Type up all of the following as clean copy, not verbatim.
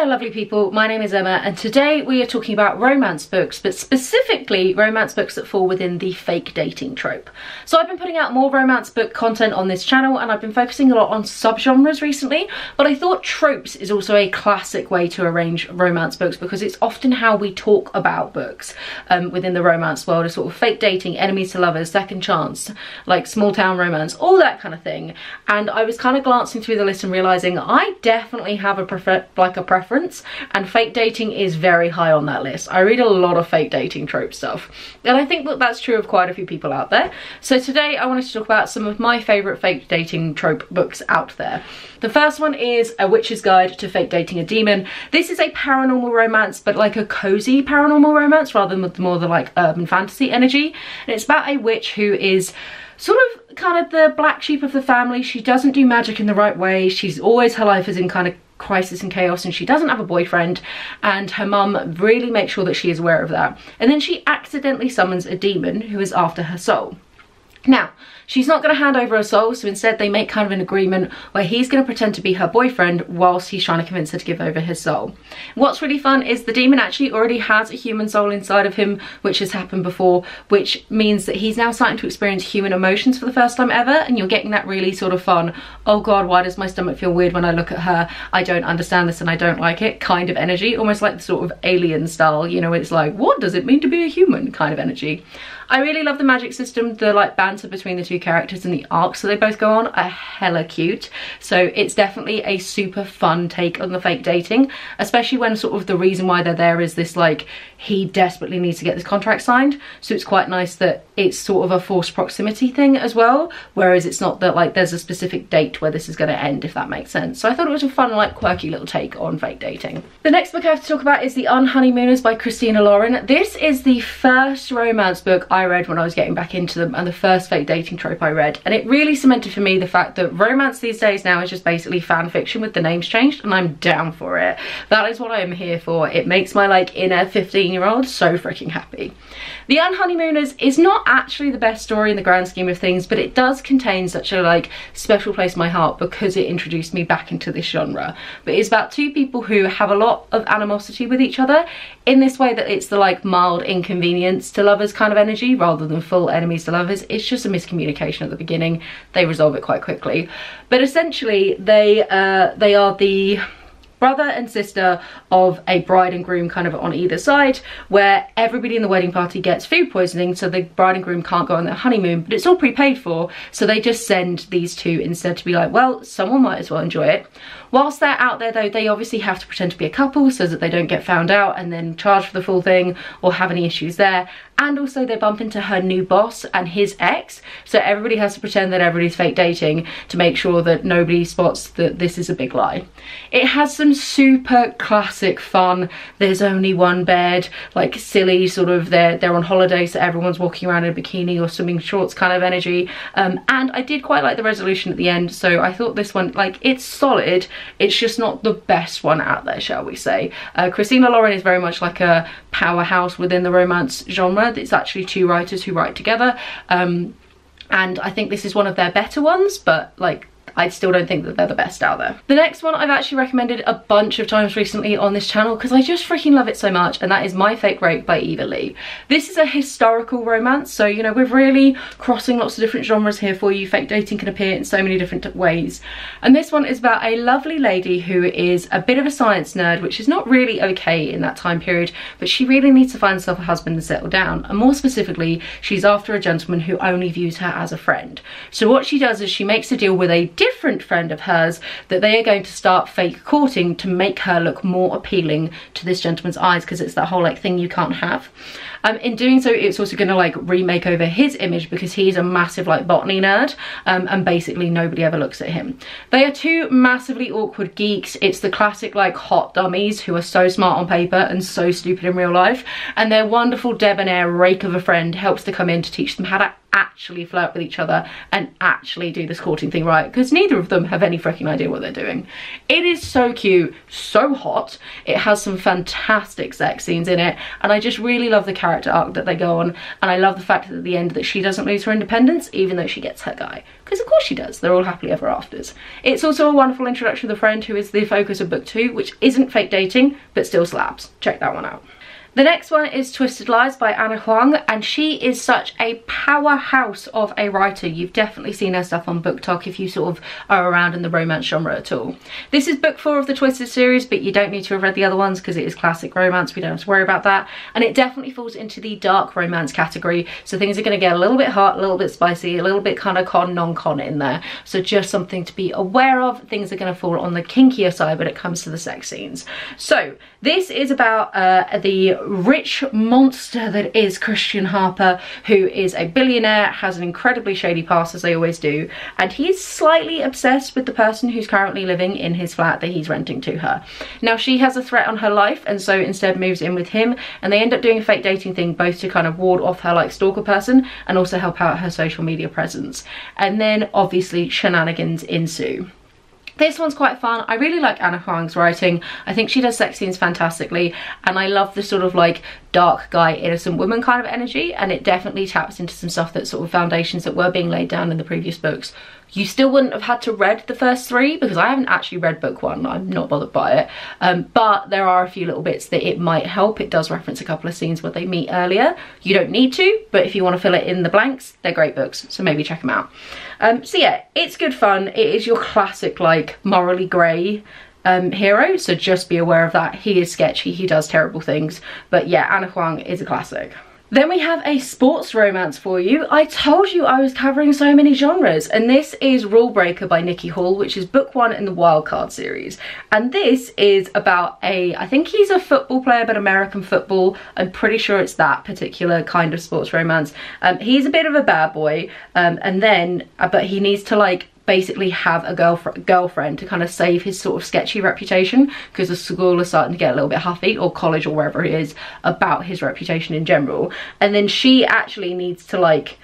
Hello lovely people, my name is Emma and today we are talking about romance books, but specifically romance books that fall within the fake dating trope. So I've been putting out more romance book content on this channel and I've been focusing a lot on subgenres recently, but I thought tropes is also a classic way to arrange romance books because it's often how we talk about books within the romance world, a sort of fake dating, enemies to lovers, second chance, like small town romance, all that kind of thing. And I was kind of glancing through the list and realising I definitely have a preference, and fake dating is very high on that list. I read a lot of fake dating trope stuff and I think that that's true of quite a few people out there. So today I wanted to talk about some of my favourite fake dating trope books out there. The first one is A Witch's Guide to Fake Dating a Demon. This is a paranormal romance, but like a cozy paranormal romance rather than more the like urban fantasy energy, and it's about a witch who is sort of kind of the black sheep of the family. She doesn't do magic in the right way. She's always, her life is in kind of crisis and chaos, and she doesn't have a boyfriend, and her mum really makes sure that she is aware of that. And then she accidentally summons a demon who is after her soul. Now, she's not going to hand over her soul, so instead they make kind of an agreement where he's going to pretend to be her boyfriend whilst he's trying to convince her to give over his soul. What's really fun is the demon actually already has a human soul inside of him, which has happened before, which means that he's now starting to experience human emotions for the first time ever, and you're getting that really sort of fun, oh god, why does my stomach feel weird when I look at her, I don't understand this and I don't like it kind of energy, almost like the sort of Alien style, you know, it's like, what does it mean to be a human kind of energy. I really love the magic system, the like banter between the two characters and the arcs that they both go on are hella cute. So it's definitely a super fun take on the fake dating, especially when sort of the reason why they're there is this like, he desperately needs to get this contract signed. So it's quite nice that it's sort of a forced proximity thing as well, whereas it's not that like there's a specific date where this is going to end, if that makes sense. So I thought it was a fun, like quirky little take on fake dating. The next book I have to talk about is The Unhoneymooners by Christina Lauren. This is the first romance book I read when I was getting back into them and the first fake dating trope I read, and it really cemented for me the fact that romance these days now is just basically fan fiction with the names changed, and I'm down for it. That is what I am here for. It makes my like inner 15-year-old so freaking happy. The Unhoneymooners is not actually the best story in the grand scheme of things, but it does contain such a like special place in my heart because it introduced me back into this genre. But it's about two people who have a lot of animosity with each other in this way that it's the like mild inconvenience to lovers kind of energy rather than full enemies to lovers. It's just a miscommunication at the beginning. They resolve it quite quickly. But essentially they are the brother and sister of a bride and groom kind of on either side, where everybody in the wedding party gets food poisoning, so the bride and groom can't go on their honeymoon, but it's all prepaid for, so they just send these two instead to be like, well, someone might as well enjoy it. Whilst they're out there though, they obviously have to pretend to be a couple so that they don't get found out and then charged for the full thing or have any issues there. And also they bump into her new boss and his ex, so everybody has to pretend that everybody's fake dating to make sure that nobody spots that this is a big lie. It has some super classic fun, there's only one bed, like silly sort of, they're on holiday so everyone's walking around in a bikini or swimming shorts kind of energy, and I did quite like the resolution at the end, so I thought this one, like, it's solid, it's just not the best one out there, shall we say. Christina Lauren is very much like a powerhouse within the romance genre. It's actually two writers who write together, and I think this is one of their better ones, but like I still don't think that they're the best out there. The next one I've actually recommended a bunch of times recently on this channel because I just freaking love it so much, and that is My Fake Rape by Eva Lee. This is a historical romance, so you know, we're really crossing lots of different genres here for you. Fake dating can appear in so many different ways, and this one is about a lovely lady who is a bit of a science nerd, which is not really okay in that time period, but she really needs to find herself a husband and settle down, and more specifically she's after a gentleman who only views her as a friend. So what she does is she makes a deal with a different friend of hers that they are going to start fake courting to make her look more appealing to this gentleman's eyes, because it's that whole like thing you can't have. In doing so, it's also going to like remake over his image because he's a massive like botany nerd, and basically nobody ever looks at him. They are two massively awkward geeks. It's the classic like hot dummies who are so smart on paper and so stupid in real life, and their wonderful debonair rake of a friend helps to come in to teach them how to actually flirt with each other and actually do this courting thing right, because neither of them have any freaking idea what they're doing. It is so cute, so hot. It has some fantastic sex scenes in it, and I just really love the character arc that they go on, and I love the fact that at the end that she doesn't lose her independence even though she gets her guy, because of course she does. They're all happily ever afters. It's also a wonderful introduction to the friend, who is the focus of book 2, which isn't fake dating but still slaps. Check that one out. The next one is Twisted Lies by Ana Huang, and she is such a powerhouse of a writer. You've definitely seen her stuff on BookTok if you sort of are around in the romance genre at all. This is book 4 of the Twisted series, but you don't need to have read the other ones because it is classic romance. We don't have to worry about that. And it definitely falls into the dark romance category. So things are going to get a little bit hot, a little bit spicy, a little bit kind of con, non-con in there. So just something to be aware of. Things are going to fall on the kinkier side when it comes to the sex scenes. So this is about the rich monster that is Christian Harper, who is a billionaire, has an incredibly shady past, as they always do, and he's slightly obsessed with the person who's currently living in his flat that he's renting to her. Now she has a threat on her life, and so instead moves in with him, and they end up doing a fake dating thing, both to kind of ward off her like stalker person and also help out her social media presence. And then obviously shenanigans ensue. This one's quite fun. I really like Ana Huang's writing. I think she does sex scenes fantastically, and I love the sort of like dark guy, innocent woman kind of energy, and it definitely taps into some stuff that sort of foundations that were being laid down in the previous books. You still wouldn't have had to read the first 3 because I haven't actually read book 1. I'm not bothered by it. But there are a few little bits that it might help. It does reference a couple of scenes where they meet earlier. You don't need to, but if you want to fill it in the blanks, they're great books. So maybe check them out. So yeah, it's good fun. It is your classic like morally grey hero. So just be aware of that. He is sketchy. He does terrible things. But yeah, Ana Huang is a classic. Then we have a sports romance for you. I told you I was covering so many genres, and this is Rule Breaker by Nicky Hall, which is book 1 in the Wildcard series. And this is about I think he's a football player, but American football. I'm pretty sure it's that particular kind of sports romance. He's a bit of a bad boy, but he needs to like basically have a girlfriend to kind of save his sort of sketchy reputation, because the school is starting to get a little bit huffy, or college or wherever he is, about his reputation in general. And then she actually needs to like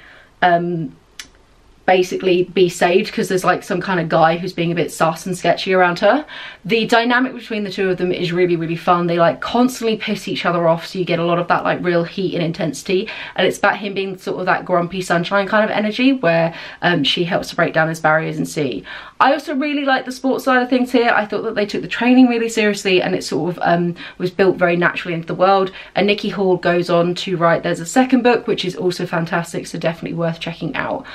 basically be saved because there's like some kind of guy who's being a bit sus and sketchy around her. The dynamic between the two of them is really, really fun. They like constantly piss each other off, so you get a lot of that like real heat and intensity, and it's about him being sort of that grumpy sunshine kind of energy where she helps to break down his barriers and see. I also really like the sports side of things here. I thought that they took the training really seriously, and it sort of was built very naturally into the world. And Nicky Hall goes on to write, there's a second book which is also fantastic, so definitely worth checking out.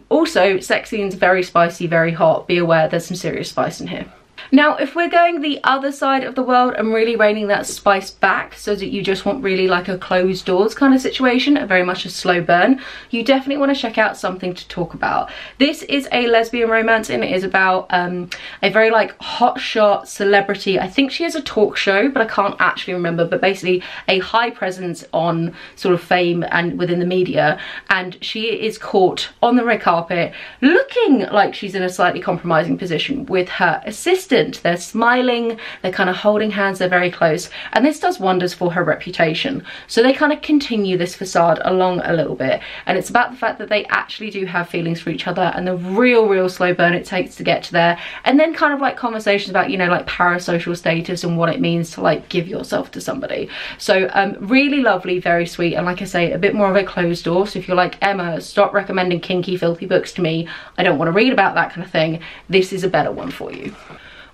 Also, sex scenes, very spicy, very hot. Be aware, there's some serious spice in here. Now, if we're going the other side of the world and really reining that spice back so that you just want really like a closed doors kind of situation, very much a slow burn, you definitely want to check out Something to Talk About. This is a lesbian romance, and it is about a very like hotshot celebrity. I think she has a talk show, but I can't actually remember, but basically a high presence on sort of fame and within the media, and she is caught on the red carpet looking like she's in a slightly compromising position with her assistant. They're smiling, they're kind of holding hands, they're very close, and this does wonders for her reputation. So they kind of continue this facade along a little bit, and it's about the fact that they actually do have feelings for each other, and the real slow burn it takes to get to there, and then kind of like conversations about, you know, like parasocial status and what it means to like give yourself to somebody. So really lovely, very sweet, and like I say, a bit more of a closed door. So if you're like, Emma, stop recommending kinky filthy books to me, I don't want to read about that kind of thing, this is a better one for you.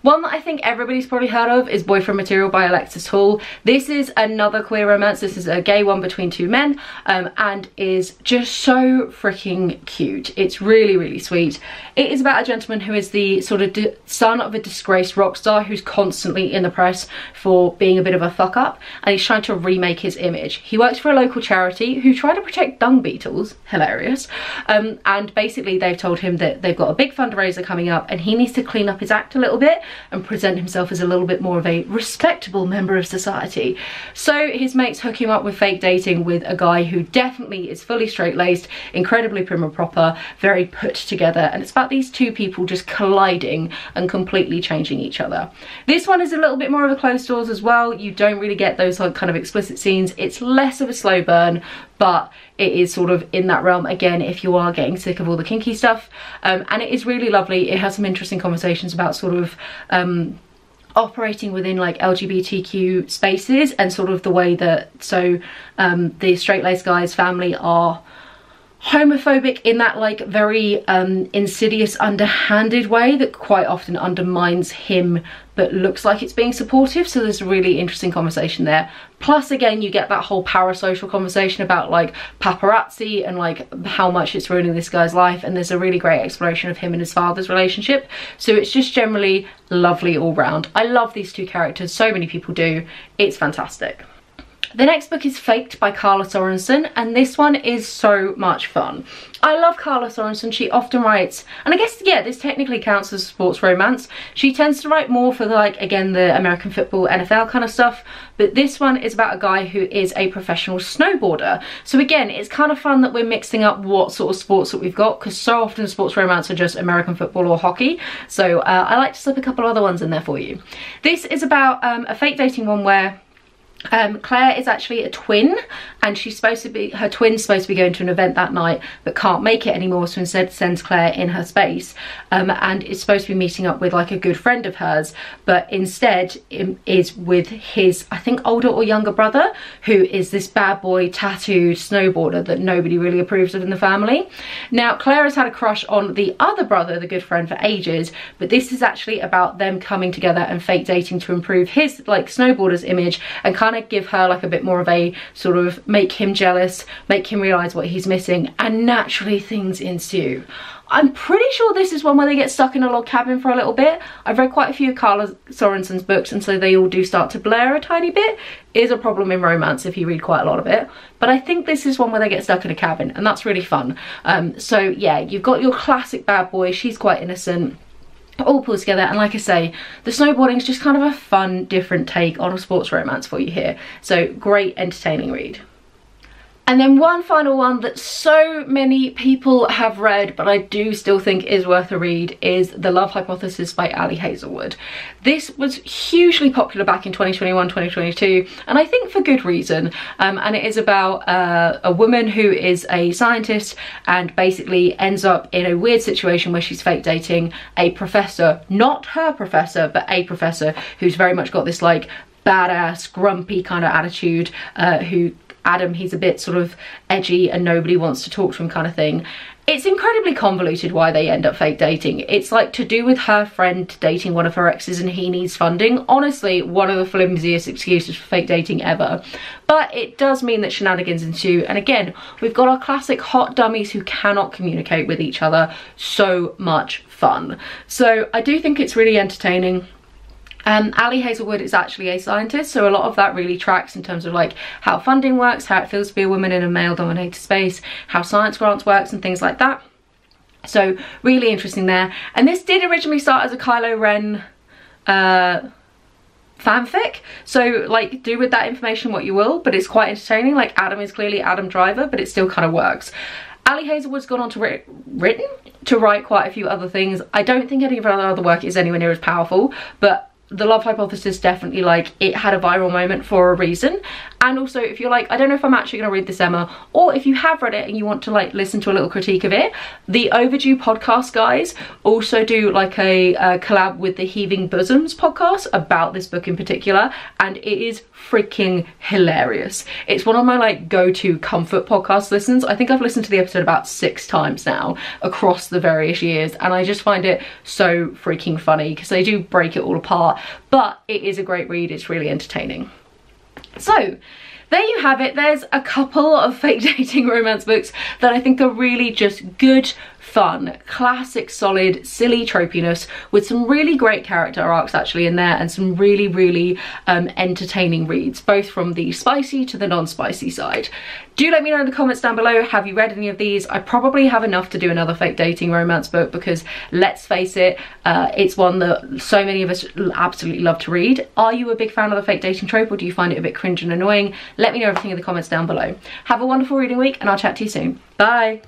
One that I think everybody's probably heard of is Boyfriend Material by Alexis Hall. This is another queer romance. This is a gay one between 2 men, and is just so freaking cute. It's really sweet. It is about a gentleman who is the sort of son of a disgraced rock star who's constantly in the press for being a bit of a fuck up, and he's trying to remake his image. He works for a local charity who try to protect dung beetles, hilarious, and basically they've told him that they've got a big fundraiser coming up and he needs to clean up his act a little bit and present himself as a little bit more of a respectable member of society. So his mates hook him up with fake dating with a guy who definitely is fully straight-laced, incredibly prim and proper, very put together, and it's about these two people just colliding and completely changing each other. This one is a little bit more of a closed doors as well. You don't really get those like kind of explicit scenes. It's less of a slow burn, but it is sort of in that realm again if you are getting sick of all the kinky stuff. And it is really lovely. It has some interesting conversations about sort of operating within like LGBTQ spaces and sort of the way that the straight-laced guy's family are homophobic in that like very insidious, underhanded way that quite often undermines him but looks like it's being supportive. So there's a really interesting conversation there. Plus again, you get that whole parasocial conversation about like paparazzi and like how much it's ruining this guy's life, and there's a really great exploration of him and his father's relationship. So it's just generally lovely all round. I love these two characters, so many people do. It's fantastic. The next book is Faked by Carla Sorensen, and this one is so much fun. I love Carla Sorensen. She often writes, and I guess, yeah, this technically counts as sports romance. She tends to write more for the, like, again, the American football, NFL kind of stuff, but this one is about a guy who is a professional snowboarder. So again, it's kind of fun that we're mixing up what sort of sports that we've got, because so often sports romance are just American football or hockey. So I like to slip a couple other ones in there for you. This is about a fake dating one where Claire is actually a twin, and her twin's supposed to be going to an event that night but can't make it anymore, so instead sends Claire in her space, and is supposed to be meeting up with like a good friend of hers, but instead is with his, I think, older or younger brother, who is this bad boy tattooed snowboarder that nobody really approves of in the family. Now Claire has had a crush on the other brother, the good friend, for ages, but this is actually about them coming together and fake dating to improve his like snowboarder's image and kind of give her like a bit more of a sort of make him jealous, make him realize what he's missing, and naturally things ensue. I'm pretty sure this is one where they get stuck in a log cabin for a little bit. I've read quite a few of Carla Sorensen's books, and so they all do start to blur a tiny bit. It is a problem in romance if you read quite a lot of it, but I think this is one where they get stuck in a cabin, and that's really fun. So yeah, you've got your classic bad boy, she's quite innocent, all pulls together, and like I say, the snowboarding is just kind of a fun, different take on a sports romance for you here. So great, entertaining read. And then one final one that so many people have read, but I do still think is worth a read, is The Love Hypothesis by Ali Hazelwood. This was hugely popular back in 2021, 2022, and I think for good reason. And it is about a woman who is a scientist and basically ends up in a weird situation where she's fake dating a professor, not her professor, but a professor who's very much got this like badass, grumpy kind of attitude, Adam, he's a bit sort of edgy and nobody wants to talk to him kind of thing. It's incredibly convoluted why they end up fake dating. It's like to do with her friend dating one of her exes and he needs funding. Honestly, one of the flimsiest excuses for fake dating ever. But it does mean that shenanigans ensue. And again, we've got our classic hot dummies who cannot communicate with each other. So much fun. So I do think it's really entertaining. Ali Hazelwood is actually a scientist, so a lot of that really tracks in terms of like how funding works, how it feels to be a woman in a male dominated space, how science grants works and things like that. So really interesting there. And this did originally start as a Kylo Ren fanfic, so like do with that information what you will, but it's quite entertaining. Like Adam is clearly Adam Driver, but it still kind of works. Ali Hazelwood's gone on to write quite a few other things. I don't think any of her other work is anywhere near as powerful, but The Love Hypothesis definitely, like, it had a viral moment for a reason. And also, if you're like, I don't know if I'm actually going to read this, Emma, or if you have read it and you want to like listen to a little critique of it, the Overdue podcast guys also do like a collab with the Heaving Bosoms podcast about this book in particular, and it is freaking hilarious. It's one of my like go-to comfort podcast listens. I think I've listened to the episode about 6 times now across the various years, and I just find it so freaking funny because they do break it all apart, but it is a great read. It's really entertaining. So there you have it. There's a couple of fake dating romance books that I think are really just good, fun, classic, solid, silly tropiness with some really great character arcs actually in there, and some really, really entertaining reads, both from the spicy to the non-spicy side. Do let me know in the comments down below, have you read any of these? I probably have enough to do another fake dating romance book because, let's face it, it's one that so many of us absolutely love to read. Are you a big fan of the fake dating trope, or do you find it a bit cringe and annoying? Let me know everything in the comments down below. Have a wonderful reading week, and I'll chat to you soon. Bye!